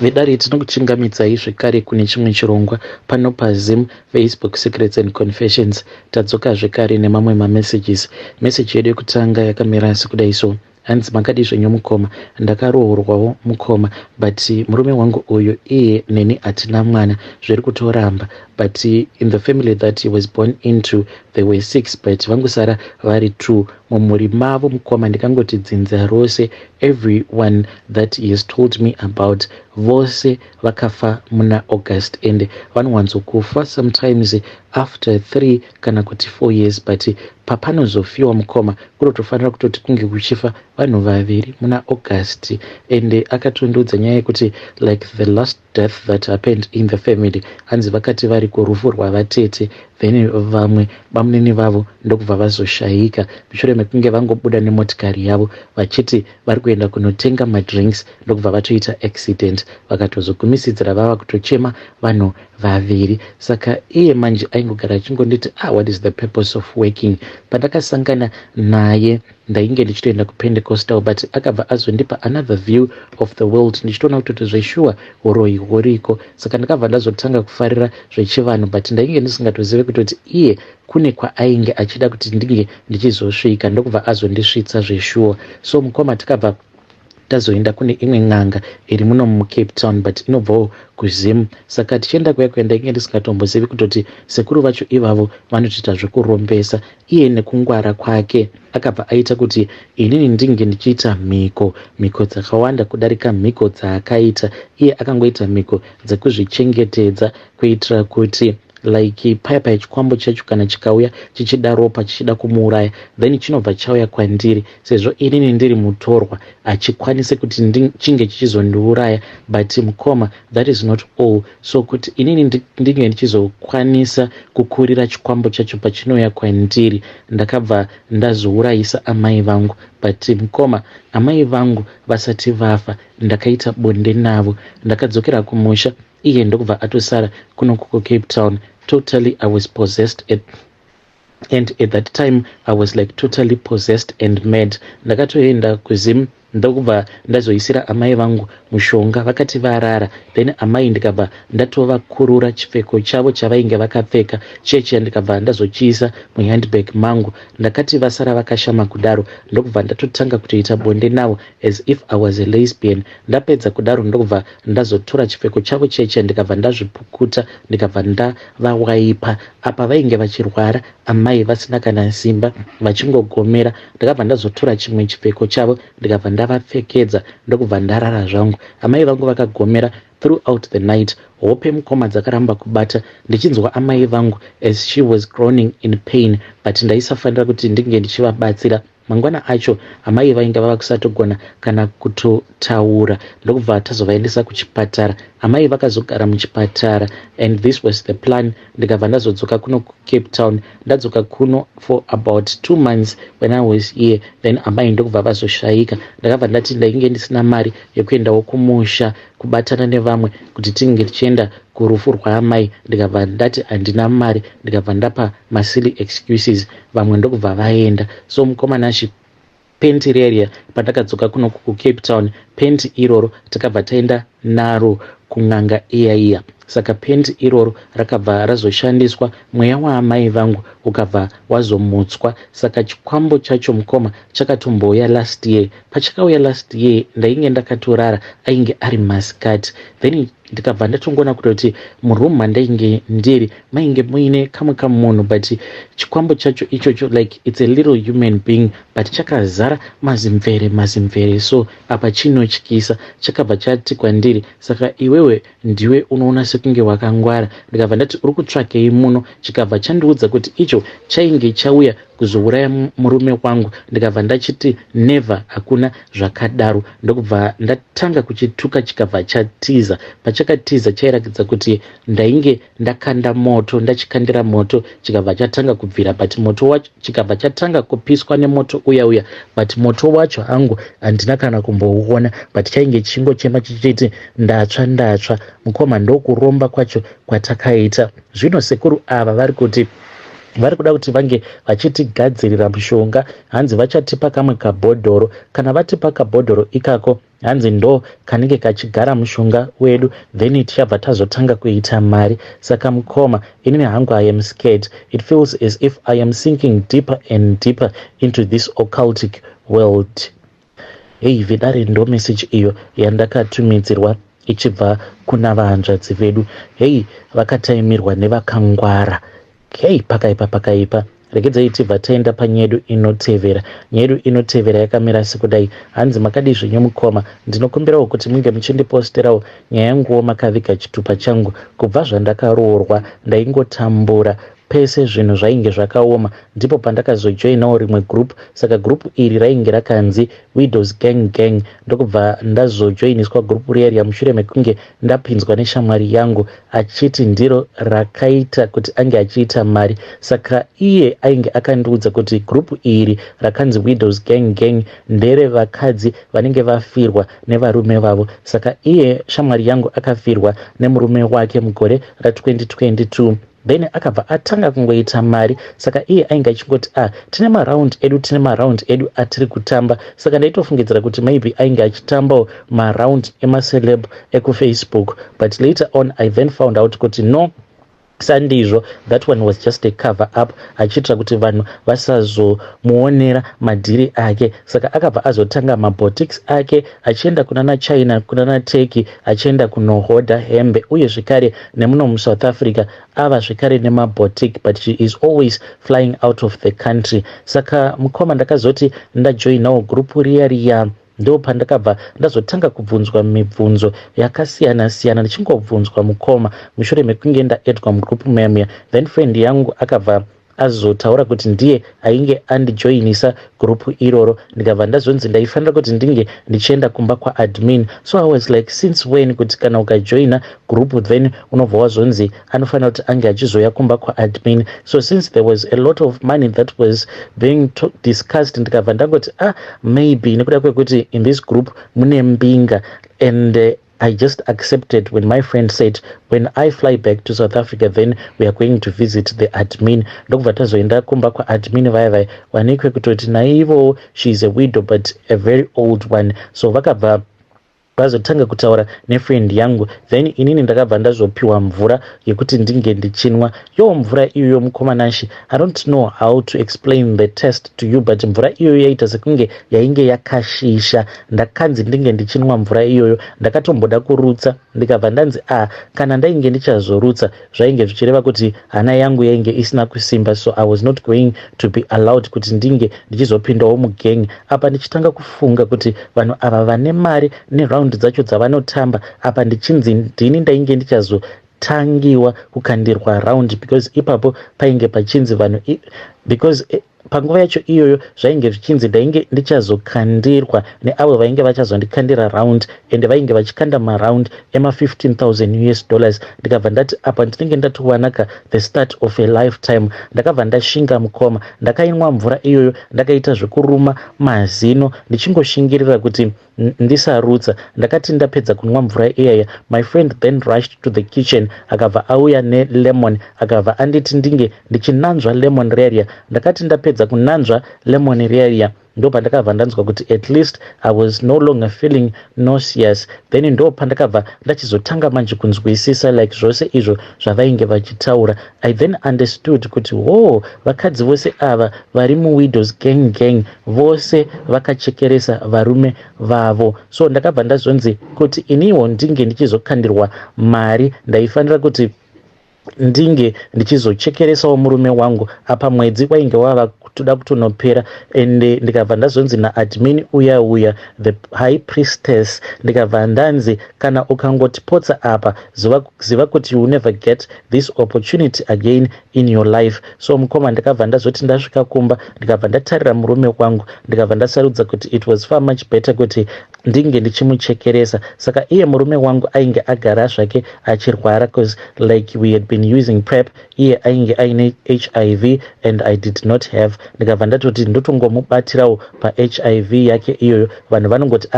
vedare tinokuchingamidzai zvekare kune chimwe chirongwa pano paZim Facebook Secrets and Confessions. Tadzoka zvekare nemamwe mamessages. Message yedu yekutanga yakamira sekudai so: hanzi makadi zvenyu mukoma, ndakarohorwawo mukoma, but murume wangu uyu iye neni hatina mwana, zviri kutoramba, but in the family that he was born into there were 6, but vangosara vari 2. Mumhuri mavo mukoma ndikangoti dzinza rose, everyone that he has told me about vose vakafa muna August, and vanowanzokufa sometimes after 3 kana kuti 4 years, but papanozofiwa mukoma kunotofanira kutoti kunge kuchifa vanhu 2 muna August. And akatondudza nyaya yekuti like the last death that happened in the family, hanzi vakati vari kurufu rwavatete, then vamwe vamunini vavo ndokubva vazoshayika mushure mekunge vangobuda nemotikari yavo vachiti vari kuenda kunotenga madrinks, ndokubva vatoita accident, vakatozogumisidzira vava kutochema vanhu 2. Saka iye manje aingogara achingonditi what is the purpose of working. Pandakasangana naye ndainge ndichitoenda kuPentecostal, but akabva azondipa another view of the world, ndichitoona kutoti zveshuwa uroyi huriko. Saka ndakabva ndazotanga kufarira zvechivanhu, but ndainge ndisingatozive kutoti iye kune kwaainge achida kuti ndinge ndichizosvika, ndokubva azondisvitsa zveshuwa. So mukoma takabva tazoenda kune imwe n'anga iri muno muCape Town, but inobvawo kuZim. Saka tichienda kuenda inge ndisingatombozivi kutoti sekuru vacho ivavo vanotoita zvekurombesa. Iye nekungwara kwake akabva aita kuti inini ndinge ndichiita mhiko dzakawanda kudarika mhiko dzaakaita. Iye akangoita mhiko dzekuzvichengetedza kuitira kuti like paya chikwambo chacho kana chikauya chichida ropa chichida kumuuraya, then chinobva chauya kwandiri sezvo inini ndiri mutorwa, achikwanise kuti chinge chichizondiuraya, but mukoma that is not all. So kuti inini ndinge ndichizokwanisa kukurira chikwambo chacho pachinouya kwandiri, ndakabva ndazourayisa amai vangu, but mukoma amai vangu vasati vafa ndakaita bonde navo, ndakadzokera kumusha, iye ndokubva atosara kuno kuko Cape Town. Totally I was possessed and at that time I was like totally possessed and mad. Ndakatoenda kuZim ndokubva ndazoisira amai vangu mushonga, vakati varara, then amai ndikabva ndatovakurura chipfeko chavo chavainge vakapfeka chechi, ndikabva ndazochiisa muhandbag mangu. Ndakati vasara vakashama kudaro, ndokubva ndatotanga kutoita bonde navo as if I was a lesbian. Ndapedza kudaro ndokubva ndazotora chipfeko chavo chechi, ndikabva ndazvipukuta, ndikabva ndavawaipa. Apa vainge vachirwara amai vasina kana simba vachingogomera, ndakabva ndazotora chimwe chipfeko chavo ndikabva ndavapfekedza, ndokubva ndarara zvangu. Amai vangu vakagomera throughout the night. Hope mukoma dzakaramba kubata, ndichinzwa amai vangu as she was groaning in pain, but ndaisafanira kuti ndinge ndichivabatsira. Mangwana acho amai vainge vava kusatogona kana kutotaura, ndokubva tazovaendesa kuchipatara. Amai vakazogara muchipatara, and this was the plan. Ndikabva ndazodzoka kuno kuCape Town, ndadzoka kuno for about 2 months when I was here, then amai ndokubva vazoshayika. Ndakabva ndati ndainge ndisina mari yekuendawo kumusha kubatana nevamwe kuti tinge tichienda kurufu rwaamai, ndikabva ndati handina mari, ndikabva ndapa masilly excuses, vamwe ndokubva vaenda. So mukoma penti reria pandakadzoka kuno kuCape Town, penti iroro takabva taenda naro kun'anga iya. Saka penti iroro rakabva razoshandiswa, mweya waamai vangu ukabva wazomutswa. Saka chikwambo chacho mukoma chakatomboya last year. Pachakauya last year ndainge ndakatorara, ainge ari masikati, then ndikabva ndatongona kutoti muroom mandainge ndiri mainge muine kamwe kamunhu, but chikwambo chacho ichocho like it's a little human being, but chakazara mazimvere. So apa chinotyisa, chakabva chati kwandiri, saka iwewe ndiwe unoona sekunge wakangwara. Ndikabva ndati uri kutsvakei muno, chikabva chandiudza kuti icho chainge chauya kuzouraya murume wangu. Ndikabva ndachiti never, hakuna zvakadaro. Ndokubva ndatanga kuchituka, chikabva chatiza. Pachakatiza chairakidza kuti ndainge ndakanda moto, ndachikandira moto, chikabva chatanga kubvira, but moto wacho chikabva chatanga kupiswa nemoto uya, but moto wacho hangu handina kana kumbouona, but chainge chingochema chichiti ndatsva. Mukoma ndokuromba kwacho kwatakaita. Zvino sekuru ava vari kuti vari kuda kuti vange vachitigadzirira mushonga. Hanzi vachatipa kamwe kabhodhoro. Kana vatipa kabhodhoro ikako, hanzi ndo kanenge kachigara mushonga wedu, then tichabva tazotanga kuita mari. Saka mukoma, inini hangu I am scared. It feels as if I am sinking deeper and deeper into this occultic world. Hey, vidare ndo message iyo yandakatumidzirwa ichibva kuna vahanzvadzi vedu. Hey, vakataimirwa nevakangwara. Hey, pakaipa. Regedzai tibva taenda panyedu inotevera. Nyedu inotevera yakamira sekudai. Hanzi makadi zvenyu mukoma, ndinokumbirawo kuti munge muchindiposterawo nyaya yanguwo makaviga chitupa changu. Kubva zvandakaroorwa ndaingotambura pese zvinhu zvainge zvakaoma, ndipo pandakazojoinawo rimwe group. Saka group iri rainge rakanzi Widows Gang. Ndokubva ndazojoiniswa group riya mushure mekunge ndapinzwa neshamwari yangu achiti ndiro rakaita kuti ange achiita mari. Saka iye ainge akandiudza kuti group iri rakanzi Widows Gang ndere vakadzi vanenge vafirwa nevarume vavo. Saka iye shamwari yangu akafirwa nemurume wake mugore ra2022. Then akabva atanga kungoita mari. Saka iye ainge achingoti tine maraundi edu atiri kutamba. Saka ndaitofungidzira kuti maybe ainge achitambawo maraundi emaceleb ekufacebook, but later on I then found out kuti no, sandizvo, that one was just a cover up, achitira kuti vanhu vasazomuonera madhiri ake. Saka akabva azotanga mabotics ake achienda kunana China, kunana Turkey, achienda kunohoda hembe uye zvekare nemuno muSouth Africa ava zvekare nemabotic, but she is always flying out of the country. Saka mukoma ndakazoti ndajoinawo group riya ndo pandakabva ndazotanga kubvunzwa mibvunzo yakasiyana ndichingobvunzwa mukoma mushure mekunge ndaedwa mugroup memya. Then friend yangu akabva azotaura kuti ndiye ainge andijoinisa group iroro. Ndikabva ndazonzi ndaifanira kuti ndinge ndichienda kumba kwa admin. So I was like, since when kuti kana ukajoina group then unobva wazonzi anofanira kuti ange achizoya kumba kwa admin. So since there was a lot of money that was being discussed, ndikabva ndangoti maybe nekuda kwekuti in this group mune mbinga, and I just accepted when my friend said, when I fly back to South Africa, then we are going to visit the admin. Ndokubva tazoenda kumba kwa admin vaya vanekwe kutoti naivo, she is a widow but a very old one. So vakabva vazotanga kutaura nefriend yangu. Then inini ndakabva ndazopiwa mvura yekuti ndinge ndichinwa. Mvura iyoyo mukomanashi, I don't know how to explain the taste to you, but mvura iyoyo yaita sekunge yainge yakashisha. Ndakanzi ndinge ndichinwa mvura iyoyo, ndakatomboda kurutsa. Ndikabva ndanzi kana ndainge ndichazorutsa zvainge zvichireva kuti hana yangu yainge isina kusimba, so I was not going to be allowed kuti ndinge ndichizopindawo mugang. Apa ndichitanga kufunga kuti vanhu ava vane mari neraundi dzacho dzavanotamba, apa ndichinzi ndini ndainge ndichazotangiwa kukandirwa raundi, because ipapo painge pachinzi vanhu because panguva yacho iyoyo zvainge zvichinzi ndainge ndichazokandirwa neavo vainge vachazondikandira round, ende vainge vachikanda maround ema$15,000 US. Ndikabva ndati apa ndinenge ndatowanaka the start of a lifetime. Ndakabva ndashinga mukoma, ndakainwa mvura iyoyo, ndakaita zvekuruma mazino ndichingoshingirira kuti ndisarutsa. Ndakati ndapedza kunwa mvura iyaya, my friend then rushed to the kitchen, akabva auya nelemon, akabva anditi ndinge ndichinanzva lemon riya. Ndakati ndapedza kunanzva lemon riya, ndo pandakabva ndanzwa kuti at least I was no longer feeling nauseous. Then ndo pandakabva ndachizotanga manje kunzwisisa like zvose izvo zvavainge vachitaura. I then understood kuti vakadzi vose ava vari muWidows Gang vose vakachekeresa varume vavo. So ndakabva ndazonzi kuti iniwo ndinge ndichizokandirwa mari, ndaifanira kuti ndinge ndichizochekeresawo murume wangu. Apa mwedzi wainge wava kutoda kutonopera, ende ndikabva ndazonzi naadmin uya the high priestess, ndikabva ndanzi kana ukangotipotsa apa ziva kuti you never get this opportunity again in your life. So mukoma ndikabva ndazoti ndasvika kumba, ndikabva ndatarira murume wangu, ndikabva ndasarudza kuti it was far much better kuti ndinge ndichimuchekeresa. Saka iye murume wangu ainge agara zvake achirwara, because like we had been using PrEP, iye ainge aine HIV and I did not have. Ndikabva ndatoti ndotongomubatirawo paHIV yake iyoyo, vanhu vanongoti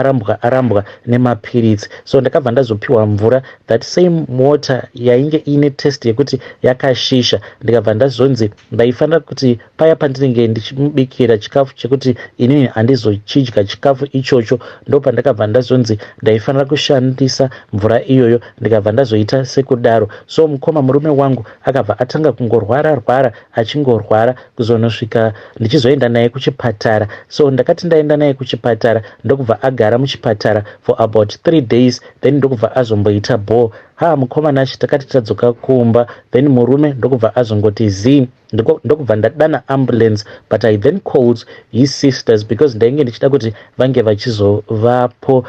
arambwa nemapiritsi. So ndakabva ndazopiwa mvura, that same water yainge ine test yekuti yakashisha. Ndikabva ndazonzi ndaifanira kuti paya pandinenge ndichimubikira chikafu chekuti inini handizochidya chikafu ichocho, ndopandakabva ndazonzi ndaifanira kushandisa mvura iyoyo. Ndikabva ndazoita sekudaro. So mukoma murume wangu akabva atanga kungorwara achingorwara kuzonosvika ndichizoenda naye kuchipatara. So ndakati ndaenda naye kuchipatara ndokubva agara muchipatara for about 3 days, then ndokubva azomboita ball. Mukoma nachi takati tadzoka kumba, then murume ndokubva azongoti zii, ndokubva ndadana ambulance, but I then called his sisters because ndainge ndichida kuti vange vachizovapo.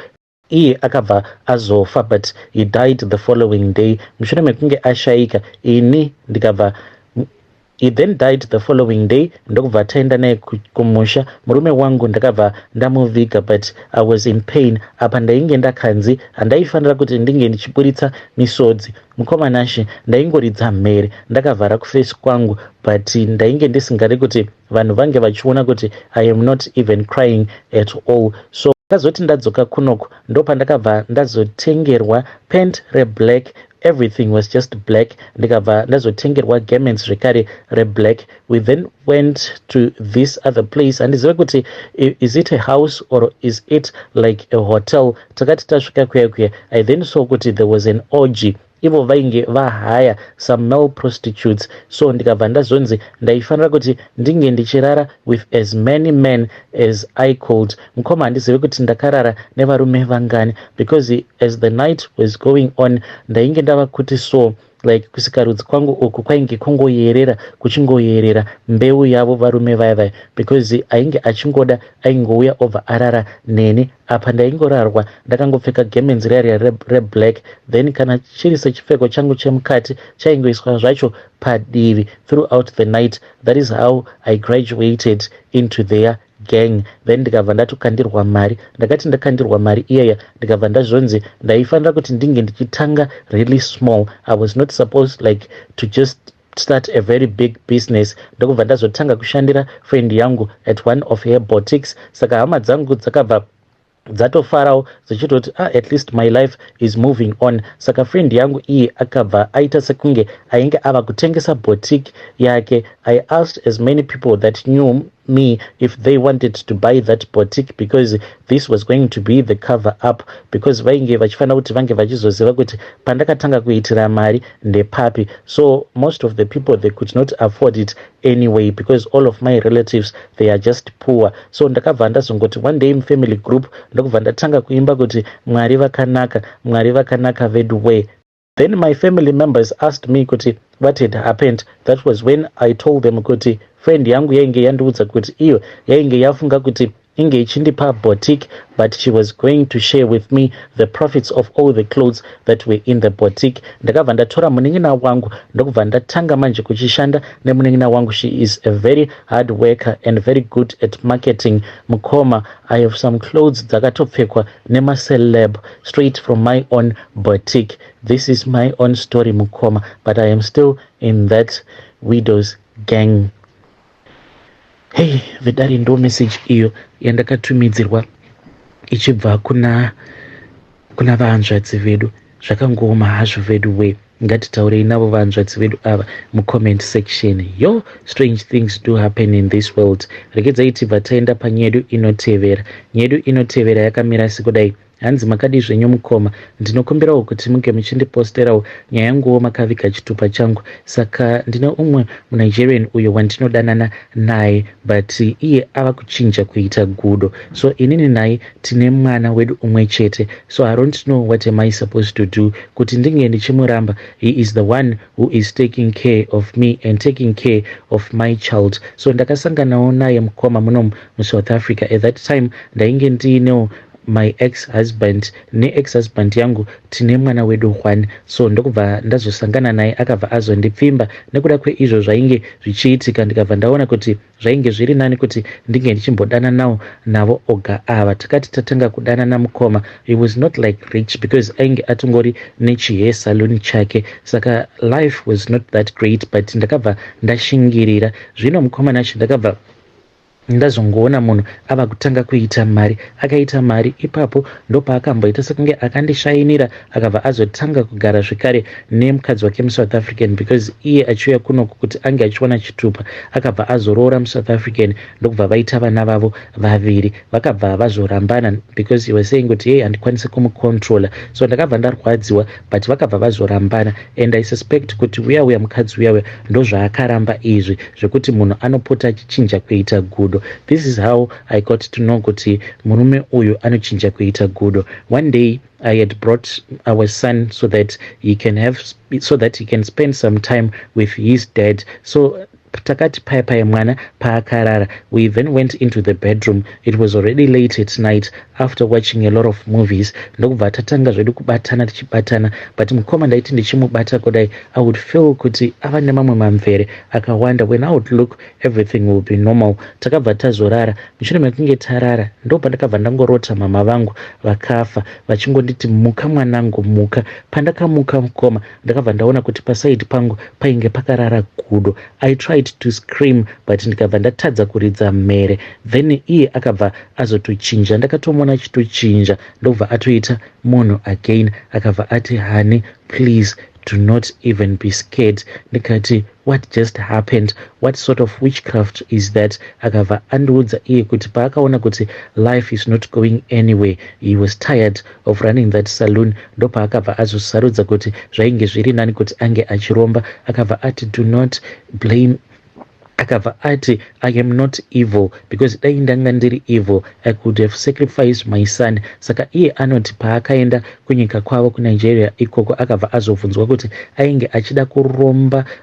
Iye akabva azofa, but he died the following day. Mushure mekunge ashaika ini ndikabva, he then died the following day. Ndokubva taenda naye kumusha. Murume wangu ndakabva ndamuviga, but I was in pain. Apa ndainge ndakanzi handaifanira kuti ndinge ndichiburitsa misodzi. Mukoma nashi ndaingoridza mhere ndakavhara kufesi kwangu, but ndainge ndisingari kuti vanhu vange vachiona kuti I am not even crying at all. So ndakazoti ndadzoka kunoko ndopandakabva ndazotengerwa pant reblack, everything was just black. Ndikabva ndazotengerwa garments zvekare reblack. We then went to this other place, handizive kuti is it a house or is it like a hotel. Takati tasvika kuya I then saw kuti there was an orgy. Ivo vainge vahaya some male prostitutes. So ndikabva ndazonzi ndaifanira kuti ndinge ndichirara with as many men as I could. Mukoma handizive kuti ndakarara nevarume vangani, because as the night was going on ndainge ndava kuti so like kusikarudzi kwangu uku kwainge kungoyerera kuchingoyerera mbeu yavo varume vaya, because ainge achingoda aingouya obva arara neni. Apa ndaingorarwa ndakangopfeka garments raya reblack, then kana chiri sechipfeko changu chemukati chaingoiswa zvacho padivi throughout the night. That is how I graduated into their gang. Then ndikabva ndatokandirwa mari. Ndakati ndakandirwa mari iyaya ndikabva ndazvonzi ndaifanira kuti ndinge ndichitanga really small. I was not supposed like to just start a very big business. Ndokubva ndazotanga kushandira friend yangu at one of her boutiques. Saka hama dzangu dzakabva dzatofarawo dzichitoti at least my life is moving on. Saka friend yangu iye akabva aita sekunge ainge ava kutengesa boutique yake. I asked as many people that knew me if they wanted to buy that boutique, because this was going to be the cover up, because vainge vachifanira kuti vange vachizoziva kuti pandakatanga kuitira mari ndepapi. So most of the people they could not afford it anyway, because all of my relatives they are just poor. So ndakabva ndazongoti one day family group ndokubva ndatanga kuimba kuti Mwari vakanaka vedu we. Then my family members asked me kuti what had happened. That was when I told them kuti friend yangu yainge yandiudza kuti iyo yainge yafunga kuti inge ichindipa boutique, but she was going to share with me the profits of all the clothes that were in the boutique. Ndakabva ndatora munin'ina wangu ndokubva ndatanga manje kuchishanda nemunin'ina wangu. She is a very hard worker and very good at marketing. Mukoma, I have some clothes dzakatopfekwa nemaceleb straight from my own boutique. This is my own story Mukoma, but I am still in that widow's gang. Hey, vedari ndo message iyo yandakatumidzirwa ichibva kuna vahanzvadzi vedu. Zvakangooma hazvo vedu we. Ngatitaurei navo vahanzvadzi vedu ava mucomment section. Yo, strange things do happen in this world. Regedzai tibva taenda panyedu inotevera. Nyedu inotevera yakamira sekudai. Hanzi makadi zvenyu Mukoma, ndinokumbirawo kuti munge muchindiposterawo nyaya yanguwo makaviga chitupa changu. Saka ndine umwe muNigerian uyo wandinodanana naye, but iye ava kuchinja kuita gudo. So inini naye tine mwana wedu umwe chete. So I don't know what am I supposed to do kuti ndinge ndichimuramba. He is the one who is taking care of me and taking care of my child. So ndakasanganawo naye Mukoma muno muSouth Africa. At that time ndainge ndinewo my ex-husband ne-ex-husband yangu tine mwana wedu 1. So ndokubva ndazosangana naye akabva azondipfimba. Nekuda kweizvo zvainge zvichiitika ndikabva ndaona kuti zvainge zviri nani kuti ndinge ndichimbodana navo oga ava. Takati tatanga kudanana mukoma, he was not like rich because ainge atongori nechihair salon chake, saka life was not that great, but ndakabva ndashingirira. Zvino mukoma nacho ndakabva ndazongoona munhu ava kutanga kuita mari, akaita mari ipapo ndopaakamboita sekunge akandishainira, akabva azotanga kugara zvekare nemukadzi wake muSouth African, because iye achiuya kunoku kuti ange achiwana chitupa akabva azoroora muSouth African, ndokubva vaita vana vavo vaviri, vakabva vazorambana because he was saying kuti handikwanisi kumucontrola. So ndakabva ndarwadziwa, but vakabva vazorambana, and I suspect kuti uya mukadzi uya ndozvaakaramba izvi zvekuti munhu anopota achichinja kuita gudo. This is how I got to know kuti murume uyu anochinja kuita gudo. One day I had brought our son so that he can spend some time with his dad. So takati paya mwana paakarara, we then went into the bedroom. It was already late at night after watching a lot of movies. Ndokubva tatanga zvedu kubatana tichibatana, but mukoma ndaiti ndichimubata kudai I would feel kuti ava nemamwe mamvere akawanda. When I would look, everything will be normal. Takabva tazorara. Mushure mekunge tarara ndopa ndakabva ndangorota mama vangu vakafa vachingonditi muka mwanangu muka. Pandakamuka mukoma ndakabva ndaona kuti pasaidi pangu painge pakarara gudo. I tried to scream but ndikabva ndatadza kuridza mhere. Then iye akabva azotochinja, ndakatomona achitochinja ndobva atoita munhu again, akabva ati honey please do not even be scared. Ndikati what just happened? What sort of witchcraft is that? Akabva andiudza iye kuti paakaona kuti life is not going anywhere, he was tired of running that saloon, ndopa akabva azosarudza kuti zvainge zviri nani kuti ange achiromba. Akabva ati do not blame, akabva ati I am not evil, because dai ndanga ndiri evil I could have sacrificed my son. Saka iye anoti paakaenda kunyika kwavo kuNigeria ikoko akabva azobvunzwa kuti ainge achida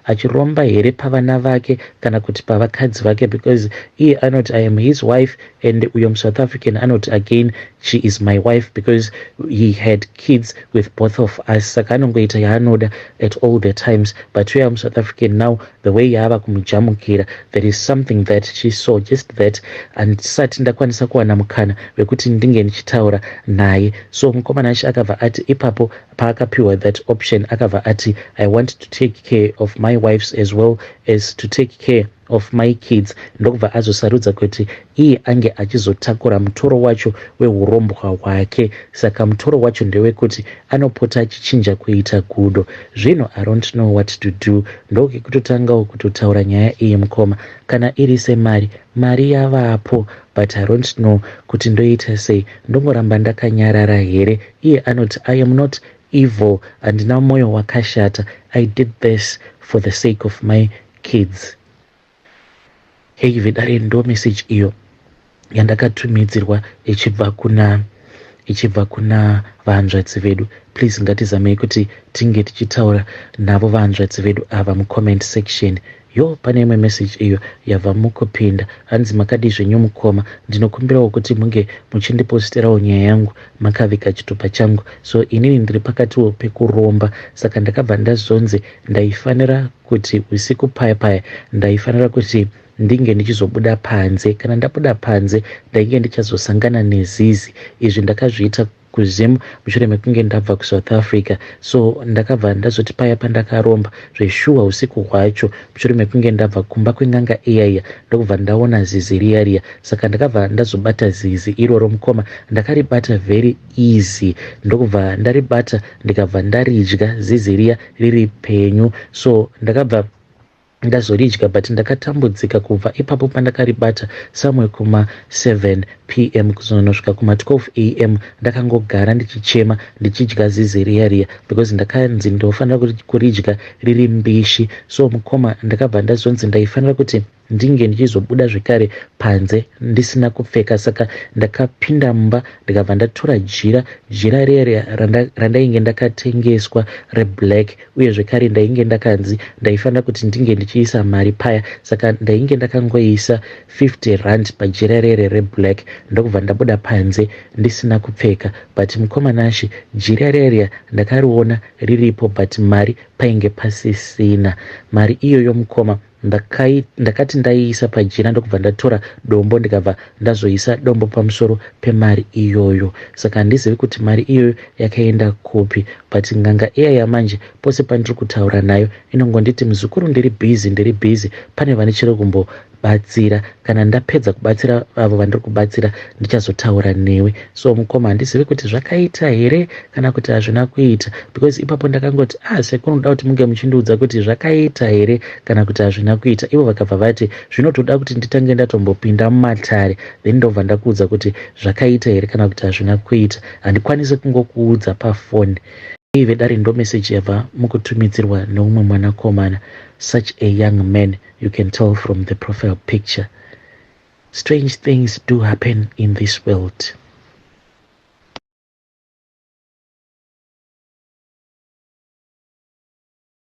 achiromba here pavana vake kana kuti pavakadzi vake, because iye anoti I am his wife, and uyo muSouth African anoti again she is my wife because he had kids with both of us. Saka anongoita yaanoda at all the times, but uya muSouth African now the way yaava kumujamukira, there is something that she saw just that, and sati ndakwanisa kuwana mukana wekuti ndinge ndichitaura naye. So mukomana acho akabva ati ipapo paakapiwa that option akabva ati I want to take care of my wives as well as to take care of my kids. Ndokubva azosarudza kuti iye ange achizotakura mutoro wacho weurombwa hwake. Saka mutoro wacho ndewekuti anopota achichinja kuita gudo. Zvino I don't know what to do. Ndokekutotangawo kutotaura nyaya iyi mukoma, kana iri mari yavapo, but I don't know kuti ndoita sei. Ndongoramba ndakanyarara here. Iye anoti I am not evil handina moyo wakashata, I did this for the sake of my kids. Hey, vidare ndo message iyo yandakatumidzirwa ichibva kuna vahanzvadzi vedu. Please ngatizamei kuti tinge tichitaura navo vahanzvadzi vedu ava mucomment section. Pane imwe message iyo yabva mukupinda, hanzi makadi zvenyu mukoma, ndinokumbirawo kuti munge muchindiposterawo nyaya yangu makavika chitupa changu. So inini ndiri pakatiwo pekuromba, saka ndakabva ndazonzi ndaifanira kuti usiku paya ndaifanira kuti ndinge ndichizobuda panze. Kana ndabuda panze ndainge ndichazosangana nezizi. Izvi ndakazviita kuzimu mushure mekunge ndabva kuSouth Africa. So ndakabva ndazoti paya pandakaromba zveshuwa usiku hwacho mushure mekunge ndabva kumba kwenganga iyaiya ndokubva ndaona zizi riya. Saka ndakabva ndazobata zizi iroro mukoma, ndakaribata very easy. Ndokubva ndaribata ndikabva ndaridya zizi riya riri penyu. So ndakabva ndazoridya, but ndakatambudzika kubva ipapo pandakaribata somewhere kuma 7 p.m. kuzonosvika kuma 12 a.m. ndakangogara ndichichema ndichidya zizi riya because ndakanzi ndofanira kuridya riri mbishi. So mukoma ndakabva ndazonzi ndaifanira kuti ndinge ndichizobuda zvekare panze ndisina kupfeka. Saka ndakapinda mumba ndikabva ndatora jira riya randainge ndakatengeswa reblack, uye zvekare ndainge ndakanzi ndaifanira kuti ndinge ndichiisa mari paya. Saka ndainge ndakangoisa 50 rand pajira rere reblack ndokubva ndabuda panze ndisina kupfeka. But mukomanashi jira rere ndakariona riripo but mari painge pasisina. Mari iyoyo mukoma ndakati ndaiisa pajira ndokubva ndatora dombo ndikabva ndazoisa dombo pamusoro pemari iyoyo. Saka handizivi kuti mari iyoyo yakaenda kupi, but nganga iya yamanje pose pandiri kutaura nayo inongonditi muzukuru ndiri busy, pane vane chiri kumbobatsira. Kana ndapedza kubatsira avo vandiri kubatsira ndichazotaura newe. So mukoma handizivi kuti zvakaita here kana kuti hazvina kuita, because ipapo ndakangoti sekunoda kuti munge muchindiudza kuti zvakaita here kana kuti hazvina kuita. Ivo vakabva vati zvinotoda kuti nditange ndatombopinda mumatare then ndobva ndakuudza kuti zvakaita here kana kuti hazvina kuita. Handikwanisi kungokuudza pafoni. Ive dare ndo message yabva mukutumidzirwa neumwe mwanakomana. Such a young man, you can tell from the profile picture. Strange things do happen in this world.